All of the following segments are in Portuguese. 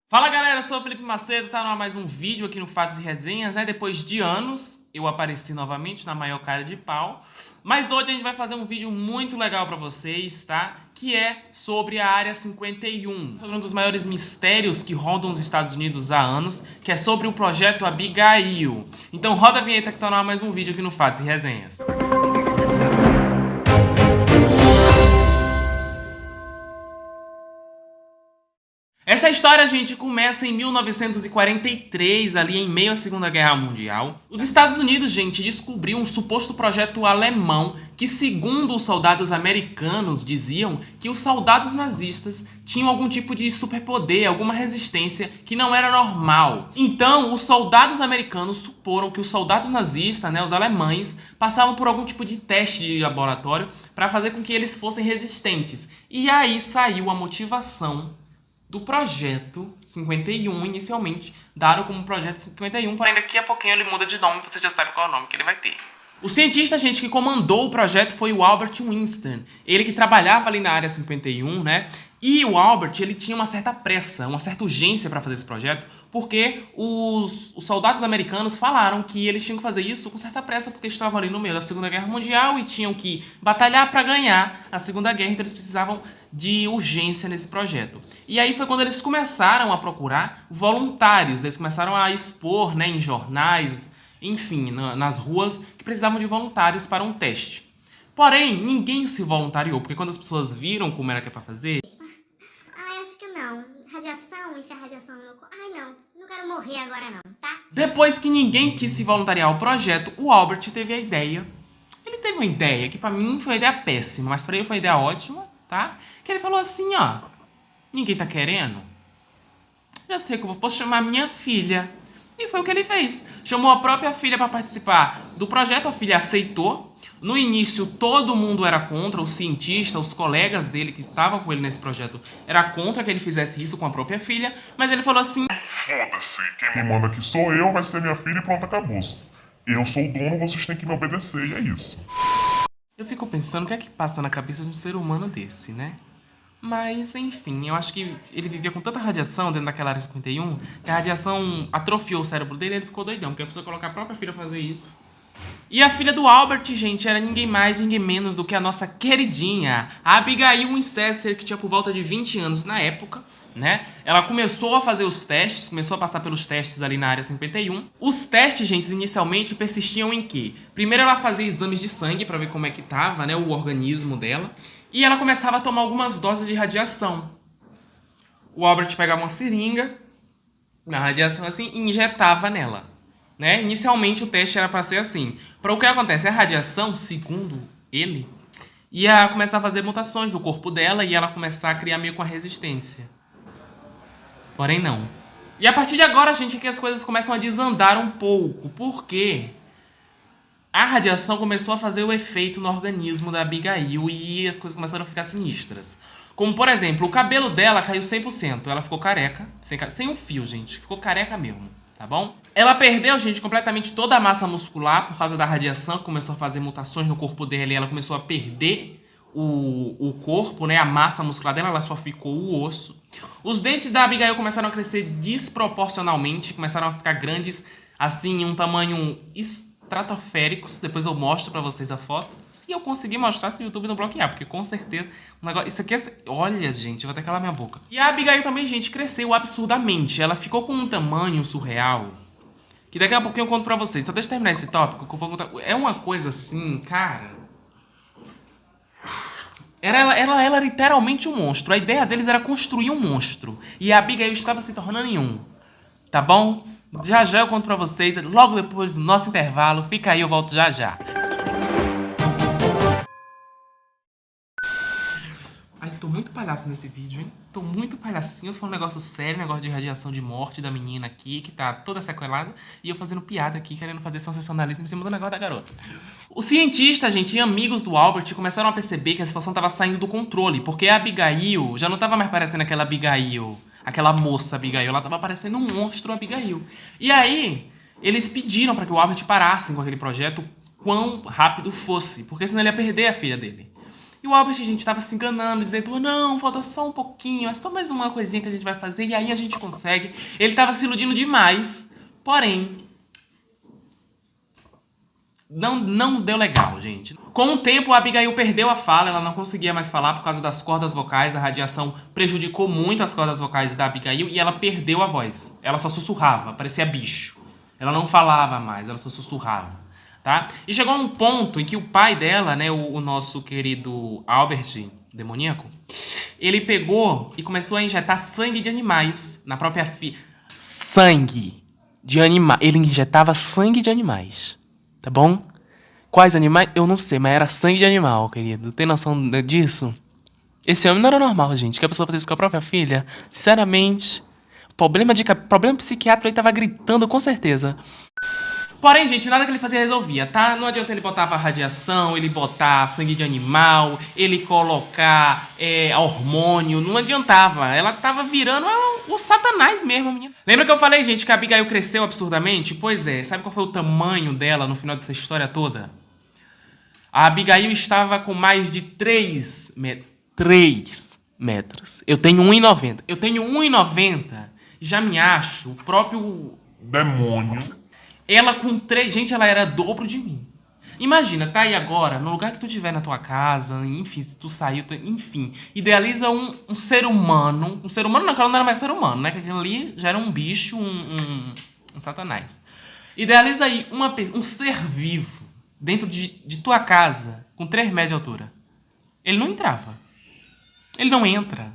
Fala galera, eu sou o Felipe Macedo, tá no ar mais um vídeo aqui no Fatos e Resenhas, né? Depois de anos, eu apareci novamente na maior cara de pau. Mas hoje a gente vai fazer um vídeo muito legal pra vocês, tá? Que é sobre a Área 51, sobre um dos maiores mistérios que rondam os Estados Unidos há anos, que é sobre o projeto Abigail. Então roda a vinheta que tá no ar mais um vídeo aqui no Fatos e Resenhas. Essa história, gente, começa em 1943, ali em meio à Segunda Guerra Mundial. Os Estados Unidos, gente, descobriu um suposto projeto alemão que, segundo os soldados americanos, diziam que os soldados nazistas tinham algum tipo de superpoder, alguma resistência que não era normal. Então, os soldados americanos suporam que os soldados nazistas, né, os alemães, passavam por algum tipo de teste de laboratório para fazer com que eles fossem resistentes. E aí saiu a motivação do projeto 51, inicialmente dado como projeto 51, porém daqui a pouquinho ele muda de nome, você já sabe qual é o nome que ele vai ter. O cientista, gente, que comandou o projeto foi o Albert Einstein, ele que trabalhava ali na área 51, né? E o Albert, ele tinha uma certa pressa, uma certa urgência para fazer esse projeto, porque os soldados americanos falaram que eles tinham que fazer isso com certa pressa, porque estavam ali no meio da Segunda Guerra Mundial e tinham que batalhar para ganhar a Segunda Guerra, então eles precisavam de urgência nesse projeto. E aí foi quando eles começaram a procurar voluntários, eles começaram a expor, né, em jornais, enfim, nas ruas, que precisavam de voluntários para um teste. Porém, ninguém se voluntariou, porque quando as pessoas viram como era que é para fazer... Ai, acho que não. Radiação, enfiar radiação no meu corpo. Ai, não quero morrer agora não, tá? Depois que ninguém quis se voluntariar ao projeto, o Albert teve a ideia. Ele teve uma ideia que pra mim foi uma ideia péssima, mas pra ele foi uma ideia ótima, tá? Que ele falou assim, ó, ninguém tá querendo? Já sei que eu vou chamar minha filha. E foi o que ele fez. Chamou a própria filha para participar do projeto, a filha aceitou. No início todo mundo era contra, o cientista, os colegas dele que estavam com ele nesse projeto era contra que ele fizesse isso com a própria filha, mas ele falou assim: foda-se, quem me manda aqui sou eu, vai ser minha filha e pronto, acabou. Eu sou o dono, vocês têm que me obedecer e é isso. Eu fico pensando o que é que passa na cabeça de um ser humano desse, né? Mas, enfim, eu acho que ele vivia com tanta radiação dentro daquela área 51, que a radiação atrofiou o cérebro dele e ele ficou doidão, porque a pessoa colocar a própria filha pra fazer isso. E a filha do Albert, gente, era ninguém mais, ninguém menos do que a nossa queridinha, a Abigail Winchester, que tinha por volta de 20 anos na época, né? Ela começou a fazer os testes, começou a passar pelos testes ali na área 51. Os testes, gente, inicialmente persistiam em quê? Primeiro ela fazia exames de sangue pra ver como é que tava, né, o organismo dela. E ela começava a tomar algumas doses de radiação. O Albert pegava uma seringa, na radiação assim, e injetava nela. Né? Inicialmente o teste era para ser assim. Para o que acontece? A radiação, segundo ele, ia começar a fazer mutações no corpo dela e ela começar a criar meio com a resistência. Porém não. E a partir de agora, gente, é que as coisas começam a desandar um pouco. Por quê? A radiação começou a fazer o efeito no organismo da Abigail e as coisas começaram a ficar sinistras. Como, por exemplo, o cabelo dela caiu 100%. Ela ficou careca, sem um fio, gente. Ficou careca mesmo, tá bom? Ela perdeu, gente, completamente toda a massa muscular por causa da radiação, que começou a fazer mutações no corpo dela e ela começou a perder o corpo, né? A massa muscular dela, ela só ficou o osso. Os dentes da Abigail começaram a crescer desproporcionalmente, começaram a ficar grandes, assim, em um tamanho estratosféricos. Depois eu mostro pra vocês a foto. Se eu conseguir mostrar, se o YouTube não bloquear, porque com certeza o negócio... Isso aqui é... Olha, gente, eu vou até calar minha boca. E a Abigail também, gente, cresceu absurdamente. Ela ficou com um tamanho surreal, que daqui a pouquinho eu conto pra vocês. Só deixa eu terminar esse tópico que eu vou contar. É uma coisa assim, cara... Ela era literalmente um monstro. A ideia deles era construir um monstro. E a Abigail estava se tornando em um. Tá bom? Já já eu conto pra vocês, logo depois do nosso intervalo. Fica aí, eu volto já já. Ai, tô muito palhaço nesse vídeo, hein? Tô muito palhacinho, tô falando um negócio sério, negócio de radiação de morte da menina aqui, que tá toda sequelada, e eu fazendo piada aqui, querendo fazer sensacionalismo em cima do negócio da garota. Os cientistas, gente, e amigos do Albert começaram a perceber que a situação tava saindo do controle, porque a Abigail já não tava mais parecendo aquela Abigail, aquela moça Abigail, ela tava parecendo um monstro Abigail. E aí, eles pediram pra que o Albert parasse com aquele projeto quão rápido fosse, porque senão ele ia perder a filha dele. E o Albert, gente, tava se enganando, dizendo, não, falta só um pouquinho, é só mais uma coisinha que a gente vai fazer e aí a gente consegue. Ele tava se iludindo demais, porém, não deu legal, gente. Com o tempo, a Abigail perdeu a fala, ela não conseguia mais falar por causa das cordas vocais, a radiação prejudicou muito as cordas vocais da Abigail e ela perdeu a voz. Ela só sussurrava, parecia bicho. Ela não falava mais, ela só sussurrava, tá? E chegou a um ponto em que o pai dela, né, o nosso querido Albert, demoníaco, ele pegou e começou a injetar sangue de animais na própria filha. Sangue de animais. Ele injetava sangue de animais. Tá bom? Quais animais? Eu não sei, mas era sangue de animal, querido. Tem noção disso? Esse homem não era normal, gente. Que a pessoa fazia isso com a própria filha. Sinceramente, problema psiquiátrico ele tava gritando com certeza. Porém, gente, nada que ele fazia resolvia, tá? Não adianta ele botar radiação, ele botar sangue de animal, ele colocar hormônio, não adiantava. Ela tava virando o satanás mesmo, menina. Lembra que eu falei, gente, que a Abigail cresceu absurdamente? Pois é, sabe qual foi o tamanho dela no final dessa história toda? A Abigail estava com mais de 3 metros. Eu tenho 1,90. Eu tenho 1,90. Já me acho o próprio Demônio. Ela com 3... Gente, ela era dobro de mim. Imagina, tá aí agora, no lugar que tu tiver na tua casa, enfim, se tu saiu, enfim. Idealiza um ser humano. Um ser humano não, aquela não era mais ser humano, né? Que aquilo ali já era um bicho, um satanás. Idealiza aí um ser vivo dentro de tua casa, com 3 metros de altura. Ele não entrava. Ele não entra.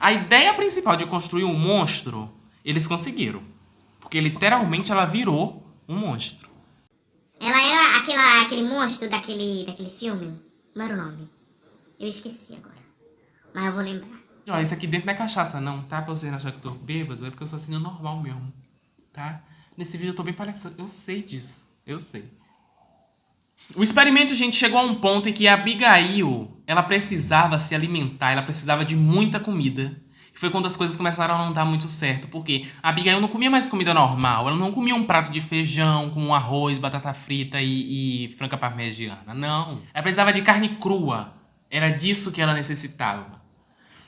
A ideia principal de construir um monstro, eles conseguiram. Porque literalmente ela virou um monstro. Ela era aquele monstro daquele filme. Como era o nome? Eu esqueci agora. Mas eu vou lembrar. Ó, isso aqui dentro não é cachaça não, tá? Pra você não achar que eu tô bêbado, é porque eu sou assim normal mesmo, tá? Nesse vídeo eu tô bem palhaçado. Eu sei disso. Eu sei. O experimento, gente, chegou a um ponto em que a Abigail, ela precisava se alimentar, ela precisava de muita comida. Foi quando as coisas começaram a não dar muito certo, porque a Abigail não comia mais comida normal, ela não comia um prato de feijão com arroz, batata frita e frango parmegiana, não. Ela precisava de carne crua, era disso que ela necessitava.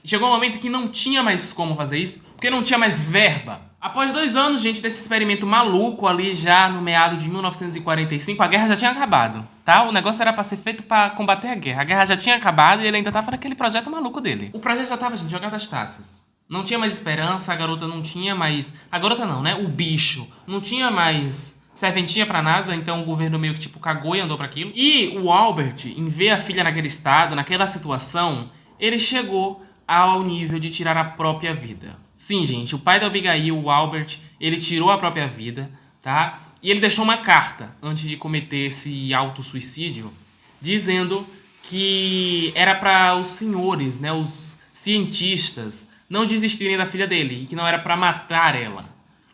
E chegou um momento que não tinha mais como fazer isso, porque não tinha mais verba. Após 2 anos, gente, desse experimento maluco ali já no meado de 1945, a guerra já tinha acabado, tá? O negócio era pra ser feito pra combater a guerra já tinha acabado e ele ainda tava naquele projeto maluco dele. O projeto já tava, gente, jogado às taças. Não tinha mais esperança, a garota não tinha mais... A garota não, né? O bicho não tinha mais serventia pra nada, então o governo meio que tipo cagou e andou pra aquilo. E o Albert, em ver a filha naquele estado, naquela situação, ele chegou ao nível de tirar a própria vida. Sim, gente, o pai da Abigail, o Albert, ele tirou a própria vida, tá? E ele deixou uma carta antes de cometer esse autossuicídio, dizendo que era para os senhores, né, os cientistas, não desistirem da filha dele e que não era para matar ela,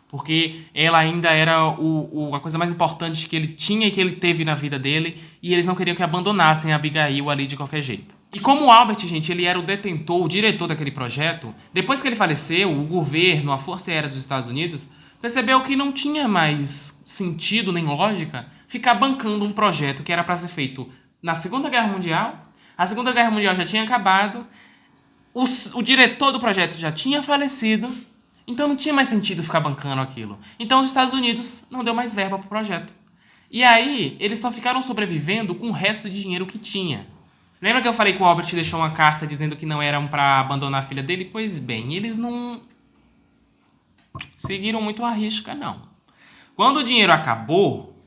porque ela ainda era a coisa mais importante que ele tinha e que ele teve na vida dele e eles não queriam que abandonassem a Abigail ali de qualquer jeito. E como o Albert, gente, ele era o detentor, o diretor daquele projeto, depois que ele faleceu, o governo, a Força Aérea dos Estados Unidos, percebeu que não tinha mais sentido nem lógica ficar bancando um projeto que era para ser feito na Segunda Guerra Mundial. A Segunda Guerra Mundial já tinha acabado, o diretor do projeto já tinha falecido, então não tinha mais sentido ficar bancando aquilo. Então os Estados Unidos não deu mais verba pro projeto. E aí, eles só ficaram sobrevivendo com o resto de dinheiro que tinha. Lembra que eu falei que o Albert deixou uma carta dizendo que não eram pra abandonar a filha dele? Pois bem, eles não seguiram muito a risca, não. Quando o dinheiro acabou,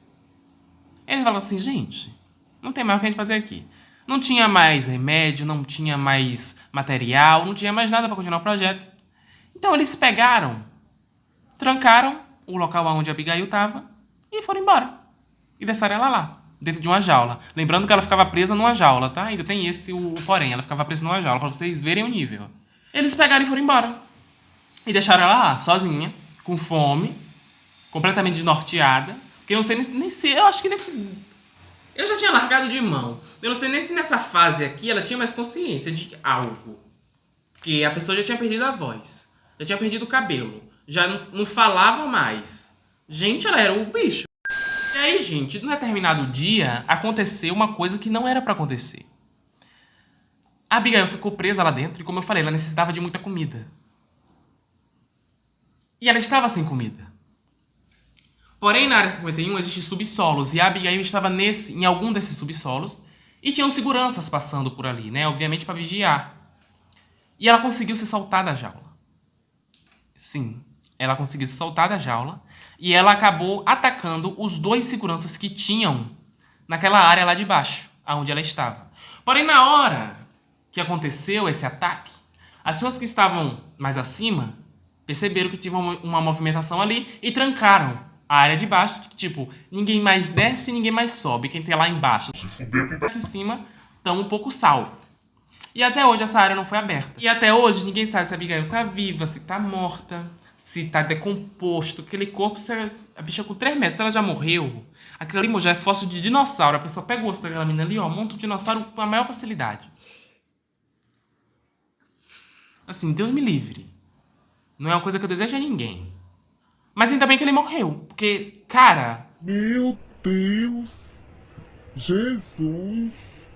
eles falaram assim, gente, não tem mais o que a gente fazer aqui. Não tinha mais remédio, não tinha mais material, não tinha mais nada para continuar o projeto. Então eles pegaram, trancaram o local onde a Abigail estava e foram embora. E deixaram ela lá, dentro de uma jaula. Lembrando que ela ficava presa numa jaula, tá? Ainda tem esse o porém, ela ficava presa numa jaula, para vocês verem o nível. Eles pegaram e foram embora. E deixaram ela lá, sozinha, com fome, completamente desnorteada. Porque eu não sei nem se... Eu acho que nesse... Eu já tinha largado de mão. Eu não sei nem se nessa fase aqui ela tinha mais consciência de algo. Porque a pessoa já tinha perdido a voz. Já tinha perdido o cabelo. Já não falava mais. Gente, ela era o bicho. E aí, gente, num determinado dia, aconteceu uma coisa que não era pra acontecer. A Abigail ficou presa lá dentro e, como eu falei, ela necessitava de muita comida. E ela estava sem comida. Porém, na Área 51 existem subsolos e a Abigail estava em algum desses subsolos e tinham seguranças passando por ali, né? Obviamente para vigiar. E ela conseguiu se soltar da jaula. Sim, ela conseguiu se soltar da jaula e ela acabou atacando os 2 seguranças que tinham naquela área lá de baixo, onde ela estava. Porém, na hora que aconteceu esse ataque, as pessoas que estavam mais acima perceberam que tinha uma movimentação ali e trancaram a área de baixo, que tipo, ninguém mais desce e ninguém mais sobe. Quem tem lá embaixo, aqui em cima, estão um pouco salvo. E até hoje essa área não foi aberta. E até hoje ninguém sabe se a Abigail tá viva, se tá morta, se tá decomposto. Aquele corpo, a bicha com 3 metros, se ela já morreu, aquilo ali já é fóssil de dinossauro. A pessoa pega o osso daquela menina ali, ó, monta o dinossauro com a maior facilidade. Assim, Deus me livre. Não é uma coisa que eu desejo a ninguém. Mas ainda bem que ele morreu. Porque, cara... Meu Deus! Jesus!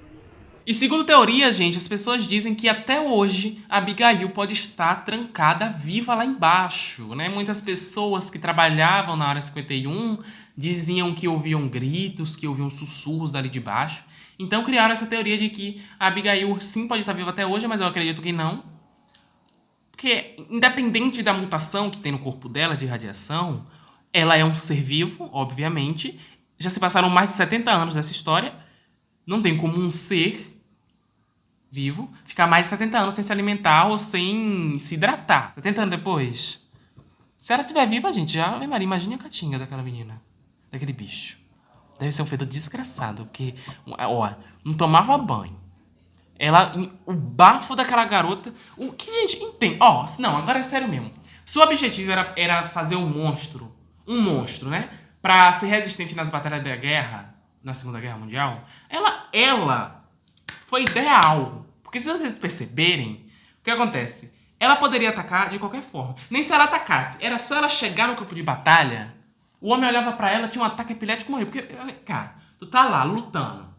E segundo teoria, gente, as pessoas dizem que até hoje a Abigail pode estar trancada viva lá embaixo, né? Muitas pessoas que trabalhavam na Área 51 diziam que ouviam gritos, que ouviam sussurros dali de baixo. Então criaram essa teoria de que a Abigail sim pode estar viva até hoje, mas eu acredito que não. Porque, independente da mutação que tem no corpo dela de radiação, ela é um ser vivo, obviamente. Já se passaram mais de 70 anos dessa história. Não tem como um ser vivo ficar mais de 70 anos sem se alimentar ou sem se hidratar. 70 anos depois. Se ela estiver viva, gente, já... Imagine a catinga daquela menina. Daquele bicho. Deve ser um fedor desgraçado. Porque, ó, não tomava banho. O bafo daquela garota... O que, gente, entende? Ó, não, agora é sério mesmo. Se o objetivo era fazer um monstro, né? Pra ser resistente nas batalhas da guerra, na Segunda Guerra Mundial, ela foi ideal. Porque se vocês perceberem, o que acontece? Ela poderia atacar de qualquer forma. Nem se ela atacasse. Era só ela chegar no campo de batalha, o homem olhava pra ela, tinha um ataque epilético e morreu. Porque, cara, tu tá lá, lutando.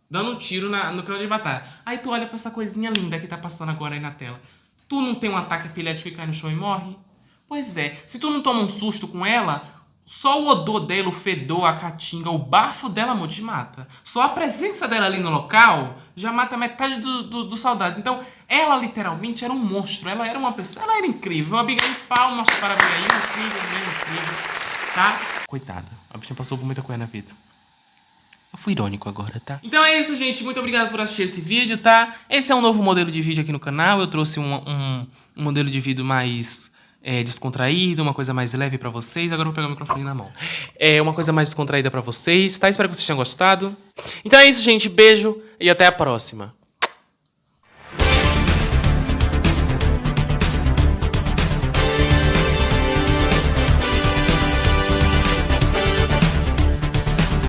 Dando um tiro no campo de batalha. Aí tu olha pra essa coisinha linda que tá passando agora aí na tela. Tu não tem um ataque epilético e cai no chão e morre? Pois é. Se tu não toma um susto com ela, só o odor dela, o fedor, a caatinga, o bafo dela, amor, te mata. Só a presença dela ali no local já mata metade dos soldados. Então, ela literalmente era um monstro. Ela era uma pessoa... Ela era incrível. Abigail, palmas para a Abigail. Incrível. Tá? Coitada. A bichinha passou por muita coisa na vida. Eu fui irônico agora, tá? Então é isso, gente. Muito obrigado por assistir esse vídeo, tá? Esse é um novo modelo de vídeo aqui no canal. Eu trouxe um modelo de vídeo mais descontraído, uma coisa mais leve pra vocês. Agora eu vou pegar o microfone na mão. Uma coisa mais descontraída pra vocês, tá? Espero que vocês tenham gostado. Então é isso, gente. Beijo e até a próxima.